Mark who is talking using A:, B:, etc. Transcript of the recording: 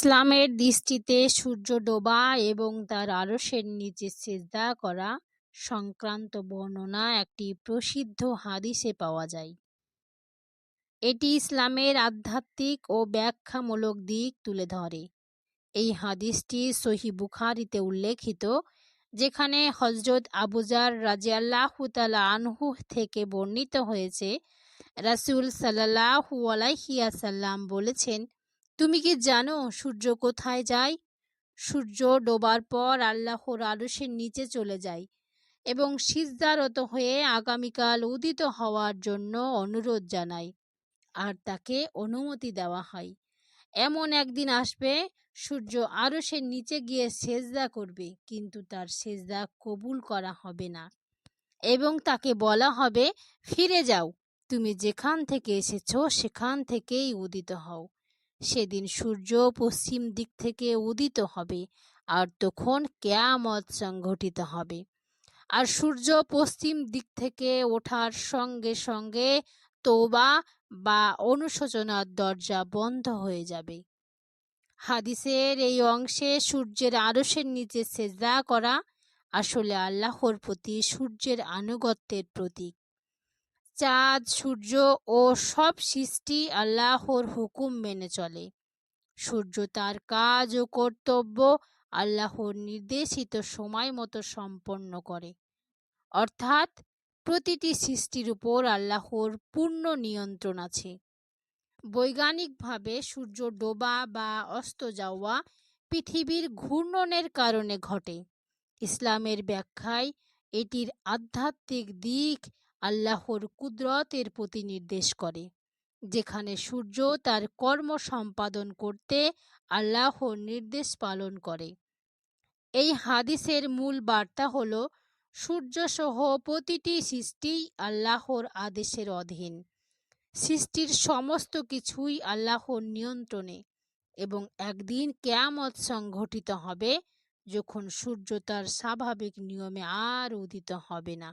A: ইসলামের দৃষ্টিতে সূর্য ডোবা এবং তার আরশের নিচে সিজদা করা সংক্রান্ত বর্ণনা একটি প্রসিদ্ধ হাদিসে পাওয়া যায়। এটি ইসলামের আধ্যাত্মিক ও ব্যাখ্যামূলক দিক তুলে ধরে। এই হাদিসটি সহিহ বুখারীতে উল্লেখিত, যেখানে হযরত আবু যর রাদিয়াল্লাহু তাআলা আনহু থেকে বর্ণিত হয়েছে, রাসূল সাল্লাল্লাহু আলাইহি ওয়াসাল্লাম বলেছেন, তুমি কি জানো সূর্য কোথায় যায়? সূর্য ডোবার পর আল্লাহর আরশের নিচে চলে যায় এবং সিজদারত হয়ে আগামীকাল উদিত হওয়ার জন্য অনুরোধ জানায়, আর তাকে অনুমতি দেওয়া হয়। এমন একদিন আসবে, সূর্য আরশের নিচে গিয়ে সেজদা করবে, কিন্তু তার সেজদা কবুল করা হবে না এবং তাকে বলা হবে, ফিরে যাও, তুমি যেখান থেকে এসেছো সেখান থেকেই উদিত হও। সেদিন সূর্য পশ্চিম দিক থেকে উদিত হবে, আর তখন কিয়ামত সংঘটিত হবে। আর সূর্য পশ্চিম দিক থেকে ওঠার সঙ্গে সঙ্গে তওবা বা অনুশোচনার দরজা বন্ধ হয়ে যাবে। হাদিসের এই অংশে সূর্যের আরশের নিচে সেজদা করা আসলে আল্লাহর প্রতি সূর্যের আনুগত্যের প্রতীক। চাঁদ, সূর্য ও সব সৃষ্টি আল্লাহর হুকুম মেনে চলে। সূর্য তার কাজ ও কর্তব্য আল্লাহর নির্দেশিত সময় মতো সম্পন্ন করে, অর্থাৎ প্রতিটি সৃষ্টির উপর আল্লাহর পূর্ণ নিয়ন্ত্রণ আছে। বৈজ্ঞানিকভাবে সূর্য ডোবা বা অস্ত যাওয়া পৃথিবীর ঘূর্ণনের কারণে ঘটে। ইসলামের ব্যাখ্যায় এটির আধ্যাত্মিক দিক আল্লাহর কুদরতের প্রতি নির্দেশ করে, যেখানে সূর্য তার কর্ম সম্পাদন করতে আল্লাহর নির্দেশ পালন করে। এই হাদিসের মূল বার্তা হল, সূর্যসহ প্রতিটি সৃষ্টি আল্লাহর আদেশের অধীন। সৃষ্টির সমস্ত কিছুই আল্লাহর নিয়ন্ত্রণে এবং একদিন কিয়ামত সংঘটিত হবে, যখন সূর্য তার স্বাভাবিক নিয়মে আর উদিত হবে না।